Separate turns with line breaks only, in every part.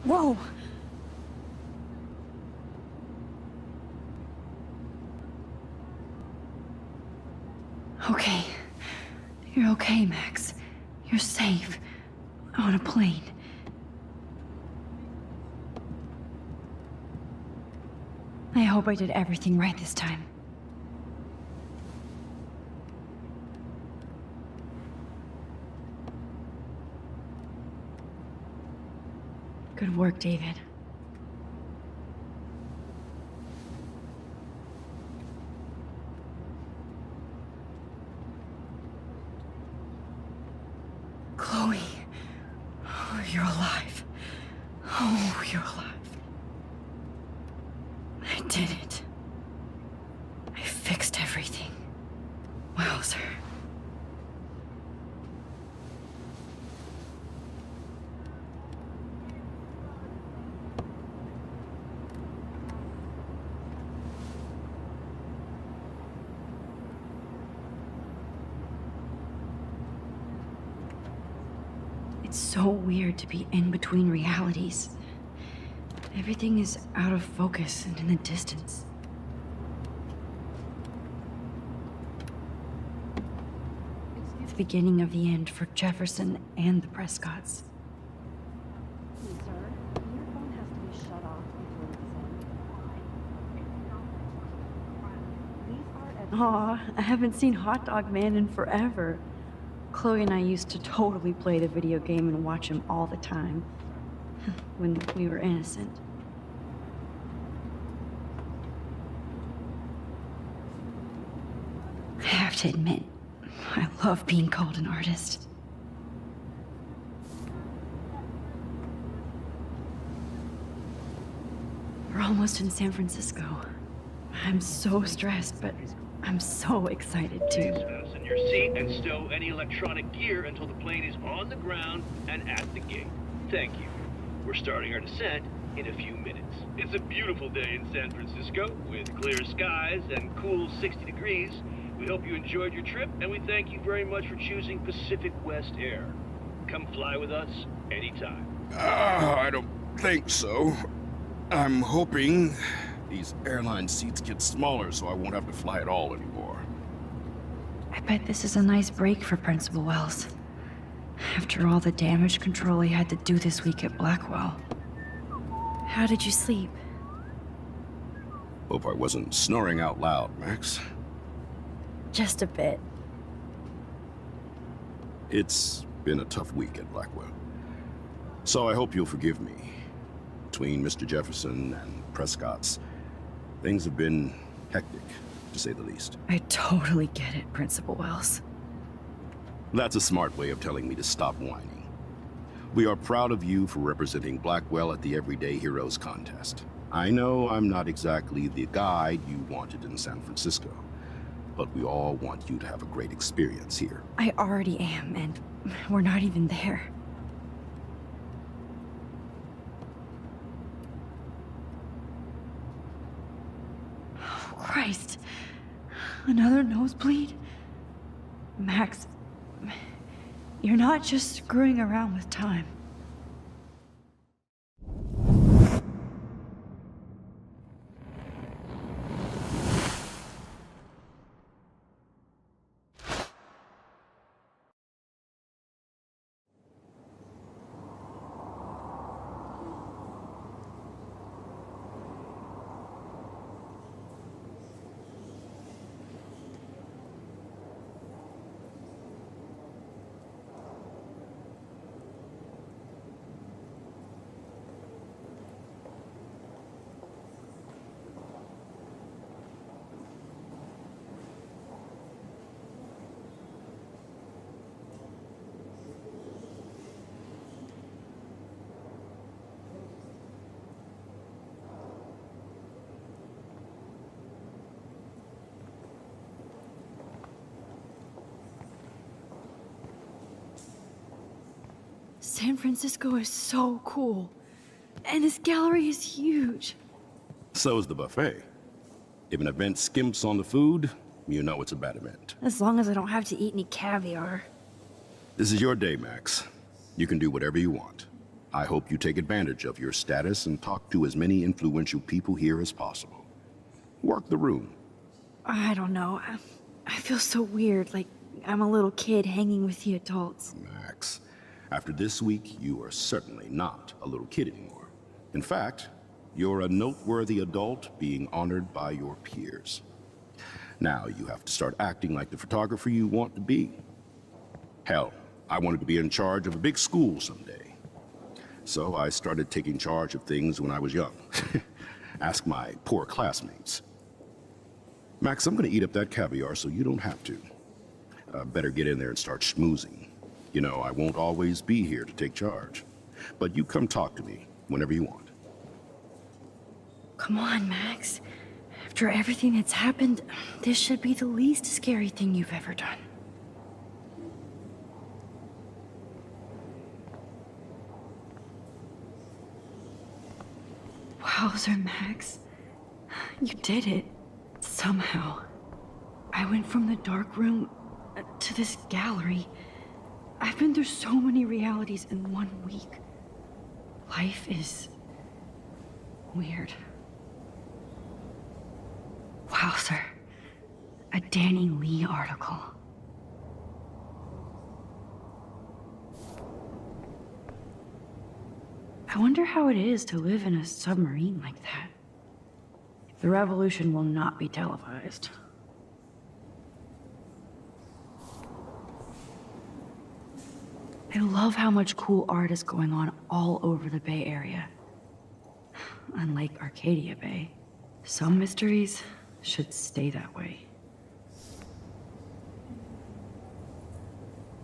Whoa! Okay. You're okay, Max. You're safe. On a plane. I hope I did everything right this time. Good work, David. Chloe. Oh, you're alive. Oh, you're alive. I did it. I fixed everything. Wowzer. It's so weird to be in between realities. Everything is out of focus and in the distance. It's the beginning of the end for Jefferson and the Prescotts.
Sir, your phone has to be shut off before
Aw, I haven't seen Hot Dog Man in forever. Chloe and I used to totally play the video game and watch him all the time. When we were innocent. I have to admit, I love being called an artist. We're almost in San Francisco. I'm so stressed, but I'm so excited too.
Fasten your seat and stow any electronic gear until the plane is on the ground and at the gate. Thank you. We're starting our descent in a few minutes. It's a beautiful day in San Francisco with clear skies and cool 60 degrees. We hope you enjoyed your trip, and we thank you very much for choosing Pacific West Air. Come fly with us anytime.
I don't think so. I'm hoping these airline seats get smaller so I won't have to fly at all anymore.
I bet this is a nice break for Principal Wells. After all the damage control he had to do this week at Blackwell. How did you sleep?
Hope I wasn't snoring out loud, Max.
Just a bit.
It's been a tough week at Blackwell. So I hope you'll forgive me. Between Mr. Jefferson and Prescott's, things have been hectic, to say the least.
I totally get it, Principal Wells.
That's a smart way of telling me to stop whining. We are proud of you for representing Blackwell at the Everyday Heroes contest. I know I'm not exactly the guide you wanted in San Francisco, but we all want you to have a great experience here.
I already am, and we're not even there. Oh, Christ. Another nosebleed? Max, you're not just screwing around with time. San Francisco is so cool. And this gallery is huge.
So's the buffet. If an event skimps on the food, you know it's a bad event.
As long as I don't have to eat any caviar.
This is your day, Max. You can do whatever you want. I hope you take advantage of your status and talk to as many influential people here as possible. Work the room.
I don't know. I feel so weird, like I'm a little kid hanging with the adults.
Max, after this week, you are certainly not a little kid anymore. In fact, you're a noteworthy adult being honored by your peers. Now you have to start acting like the photographer you want to be. Hell, I wanted to be in charge of a big school someday. So I started taking charge of things when I was young. Ask my poor classmates. Max, I'm gonna eat up that caviar so you don't have to. Better get in there and start schmoozing. You know, I won't always be here to take charge. But you come talk to me whenever you want.
Come on, Max. After everything that's happened, this should be the least scary thing you've ever done. Wowzer, Max. You did it. Somehow. I went from the dark room to this gallery. I've been through so many realities in 1 week. Life is weird. Wowzer. A Danny Lee article. I wonder how it is to live in a submarine like that. The revolution will not be televised. I love how much cool art is going on all over the Bay Area. Unlike Arcadia Bay, some mysteries should stay that way.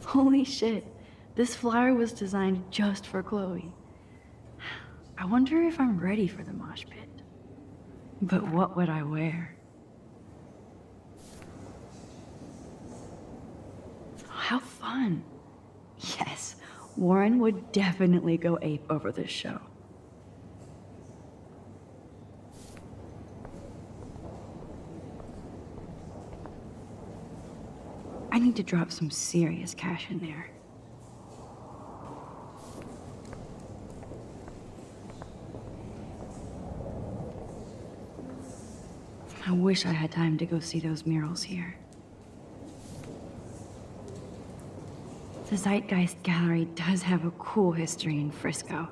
Holy shit, this flyer was designed just for Chloe. I wonder if I'm ready for the mosh pit. But what would I wear? How fun. Yes, Warren would definitely go ape over this show. I need to drop some serious cash in there. I wish I had time to go see those murals here. The Zeitgeist-Gallerie does have a cool history in Frisco.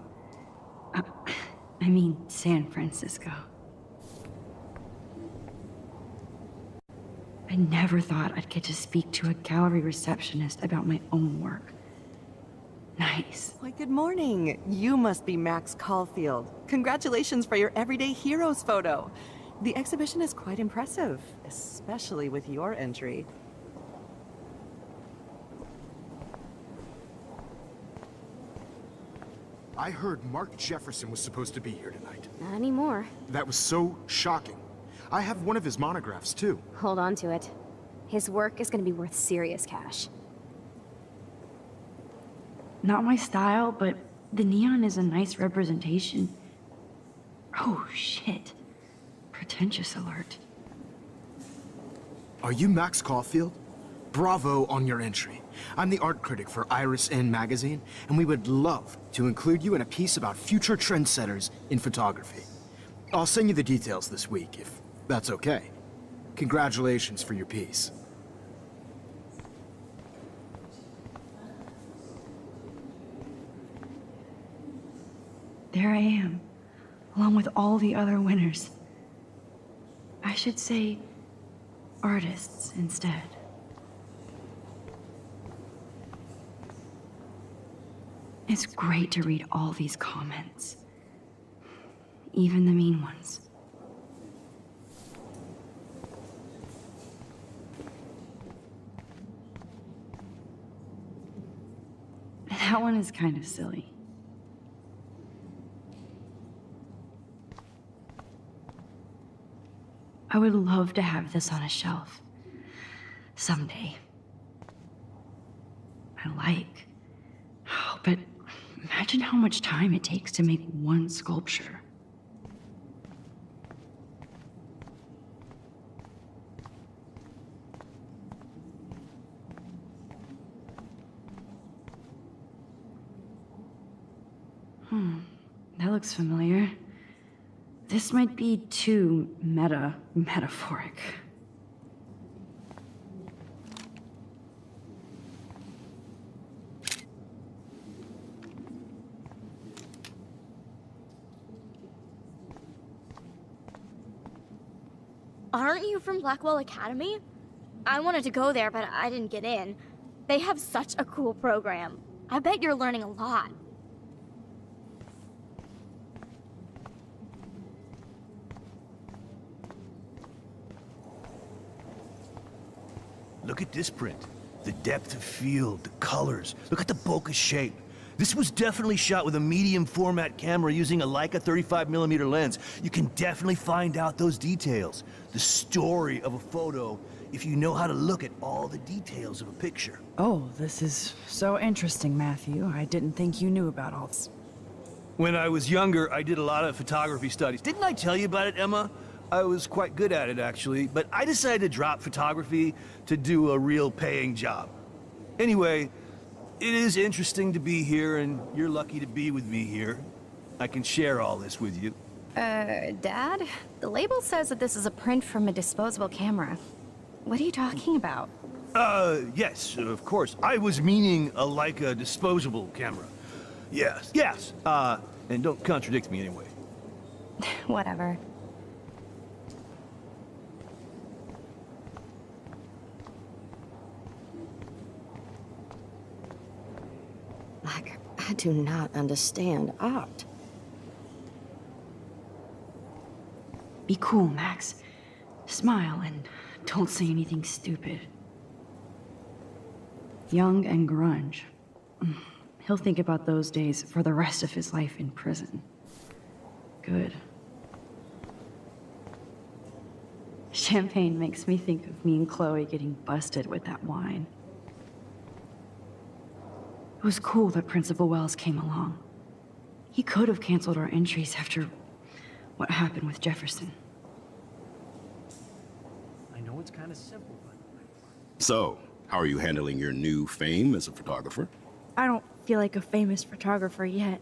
I mean, San Francisco. I never thought I'd get to speak to a gallery receptionist about my own work. Nice.
Why, good morning. You must be Max Caulfield. Congratulations for your Everyday Heroes photo. The exhibition is quite impressive, especially with your entry.
I heard Mark Jefferson was supposed to be here tonight.
Not anymore.
That was so shocking. I have one of his monographs, too.
Hold on to it. His work is gonna be worth serious cash.
Not my style, but the neon is a nice representation. Oh, shit. Pretentious alert.
Are you Max Caulfield? Bravo on your entry. I'm the art critic for Iris N magazine, and we would love to include you in a piece about future trendsetters in photography. I'll send you the details this week, if that's okay. Congratulations for your piece.
There I am, along with all the other winners. I should say artists instead. It's great to read all these comments, even the mean ones. That one is kind of silly. I would love to have this on a shelf. Someday. I like. Oh, but imagine how much time it takes to make one sculpture. That looks familiar. This might be too metaphoric.
Aren't you from Blackwell Academy? I wanted to go there, but I didn't get in. They have such a cool program. I bet you're learning a lot.
Look at this print. The depth of field, the colors. Look at the bokeh shape. This was definitely shot with a medium format camera using a Leica 35mm lens. You can definitely find out those details. The story of a photo if you know how to look at all the details of a picture.
Oh, this is so interesting, Matthew. I didn't think you knew about all this.
When I was younger, I did a lot of photography studies. Didn't I tell you about it, Emma? I was quite good at it, actually, but I decided to drop photography to do a real paying job. Anyway, it is interesting to be here, and you're lucky to be with me here. I can share all this with you.
Dad? The label says that this is a print from a disposable camera. What are you talking about?
Yes, of course. I was meaning a Leica disposable camera. Yes, and don't contradict me anyway.
Whatever.
I do not understand art.
Be cool, Max. Smile and don't say anything stupid. Young and grunge. He'll think about those days for the rest of his life in prison. Good. Champagne makes me think of me and Chloe getting busted with that wine. It was cool that Principal Wells came along. He could have canceled our entries after what happened with Jefferson.
I know it's kind of simple, but...
So, how are you handling your new fame as a photographer?
I don't feel like a famous photographer yet.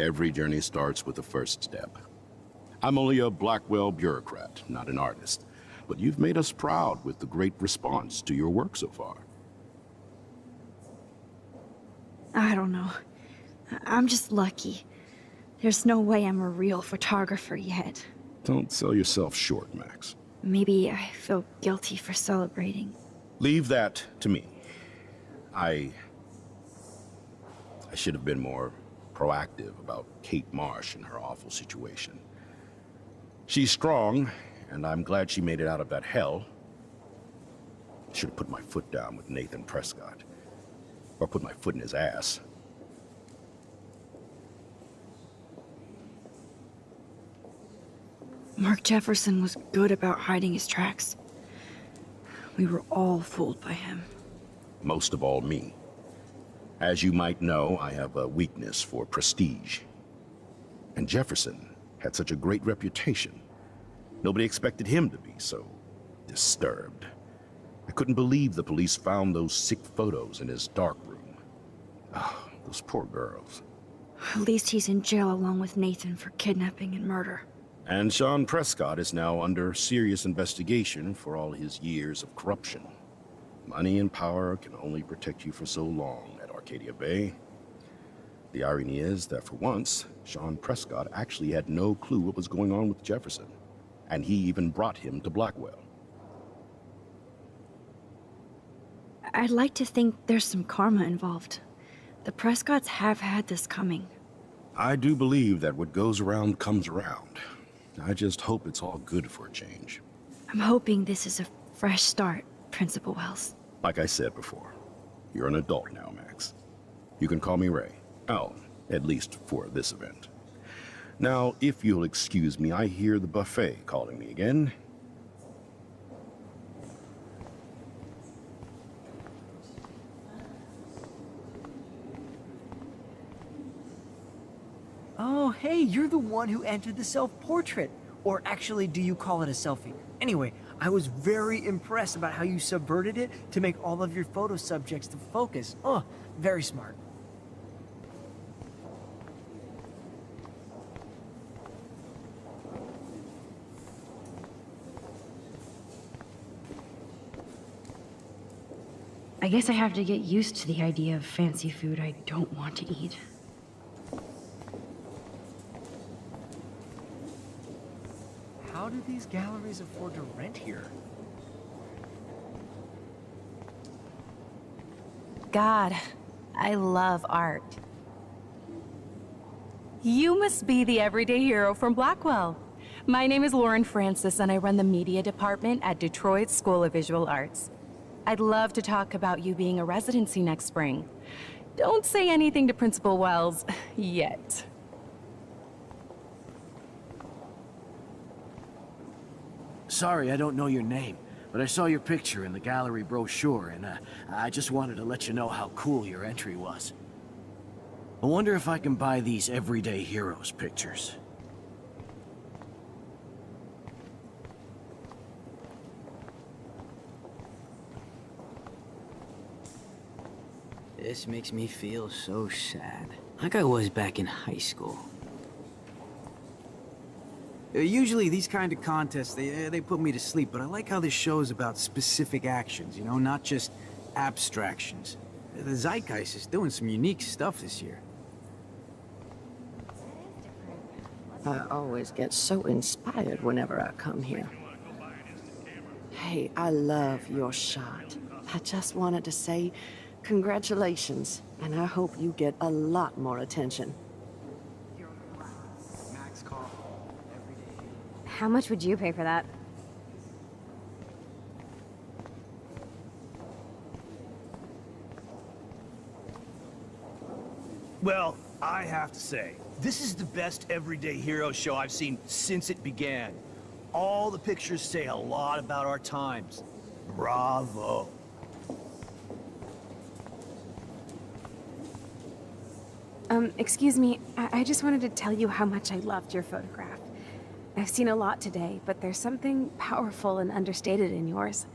Every journey starts with the first step. I'm only a Blackwell bureaucrat, not an artist. But you've made us proud with the great response to your work so far.
I don't know. I'm just lucky. There's no way I'm a real photographer yet.
Don't sell yourself short, Max.
Maybe I feel guilty for celebrating.
Leave that to me. I should have been more proactive about Kate Marsh and her awful situation. She's strong, and I'm glad she made it out of that hell. Should have put my foot down with Nathan Prescott. Or put my foot in his ass.
Mark Jefferson was good about hiding his tracks. We were all fooled by him.
Most of all, me. As you might know, I have a weakness for prestige. And Jefferson had such a great reputation. Nobody expected him to be so disturbed. I couldn't believe the police found those sick photos in his darkroom. Oh, those poor girls.
At least he's in jail along with Nathan for kidnapping and murder.
And Sean Prescott is now under serious investigation for all his years of corruption. Money and power can only protect you for so long at Arcadia Bay. The irony is that for once, Sean Prescott actually had no clue what was going on with Jefferson. And he even brought him to Blackwell.
I'd like to think there's some karma involved. The Prescotts have had this coming.
I do believe that what goes around comes around. I just hope it's all good for a change.
I'm hoping this is a fresh start, Principal Wells.
Like I said before, you're an adult now, Max. You can call me Ray. Oh, at least for this event. Now, if you'll excuse me, I hear the buffet calling me again.
Oh, hey, you're the one who entered the self-portrait. Or actually, do you call it a selfie? Anyway, I was very impressed about how you subverted it to make all of your photo subjects the focus. Oh, very smart.
I guess I have to get used to the idea of fancy food I don't want to eat.
How do these galleries afford to rent here?
God, I love art. You must be the everyday hero from Blackwell. My name is Lauren Francis, and I run the media department at Detroit School of Visual Arts. I'd love to talk about you being a residency next spring. Don't say anything to Principal Wells yet.
Sorry, I don't know your name, but I saw your picture in the gallery brochure, and I just wanted to let you know how cool your entry was. I wonder if I can buy these everyday heroes pictures.
This makes me feel so sad. Like I was back in high school. Usually these kind of contests, they put me to sleep, but I like how this show's about specific actions, you know, not just abstractions. The Zeitgeist is doing some unique stuff this year.
I always get so inspired whenever I come here. Hey, I love your shot. I just wanted to say congratulations, and I hope you get a lot more attention.
How much would you pay for that?
Well, I have to say, this is the best everyday hero show I've seen since it began. All the pictures say a lot about our times. Bravo.
Excuse me, I just wanted to tell you how much I loved your photograph. I've seen a lot today, but there's something powerful and understated in yours.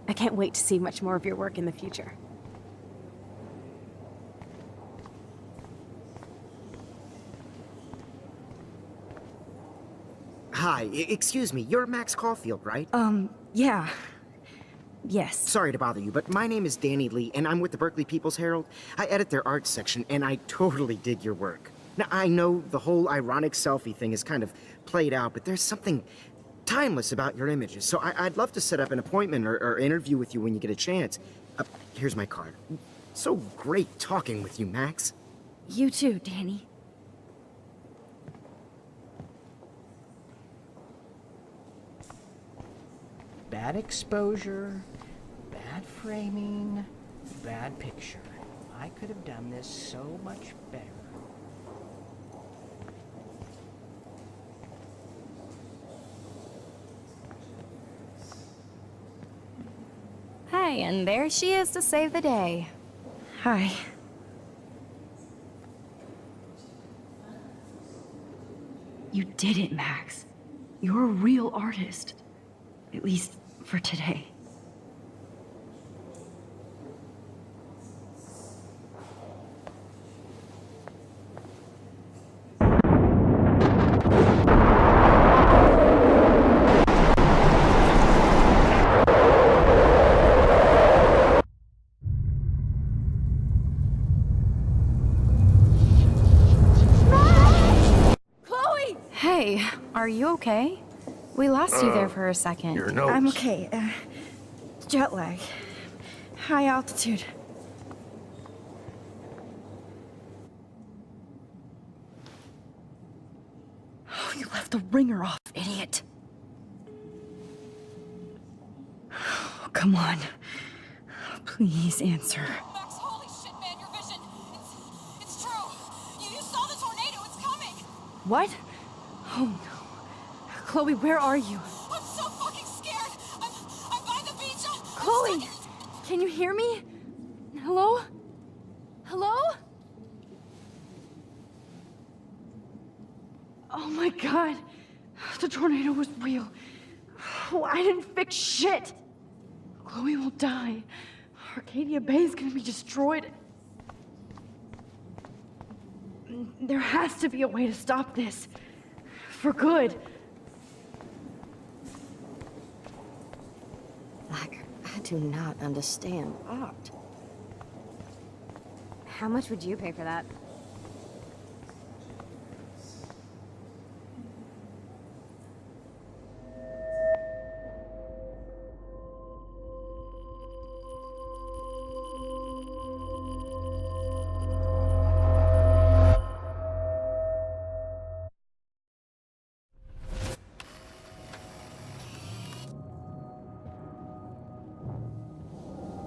I can't wait to see much more of your work in the future.
Hi, excuse me, you're Max Caulfield, right?
Yeah. Yes.
Sorry to bother you, but my name is Danny Lee, and I'm with the Berkeley People's Herald. I edit their arts section, and I totally dig your work. Now, I know the whole ironic selfie thing is kind of played out, but there's something timeless about your images, so I'd love to set up an appointment or interview with you when you get a chance. Here's my card. So great talking with you, Max.
You too, Danny.
Bad exposure, bad framing, bad picture. I could have done this so much better.
Hey, and there she is to save the day.
Hi. You did it, Max. You're a real artist. At least for today.
Chloe!
Hey, are you okay? We lost you there for a second.
Your nose.
I'm okay. Jet lag. High altitude. Oh, you left the ringer off, idiot. Oh, come on. Please answer.
Max, holy shit, man, your vision. It's true. You saw the tornado. It's coming.
What? Oh no. Chloe, where are you?
I'm so fucking scared. I'm by the beach.
Chloe! Can you hear me? Hello? Hello? Oh my god. The tornado was real. Oh, I didn't fix shit. Chloe will die. Arcadia Bay is gonna be destroyed. There has to be a way to stop this. For good.
I do not understand art.
How much would you pay for that?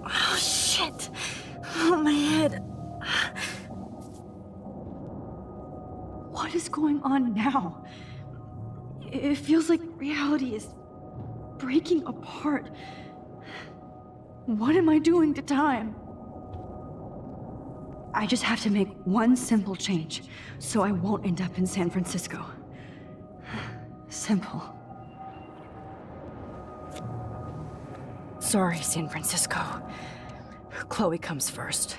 Oh, shit! Oh, my head. What is going on now? It feels like reality is breaking apart. What am I doing to time? I just have to make one simple change, so I won't end up in San Francisco. Simple. Sorry, San Francisco. Chloe comes first.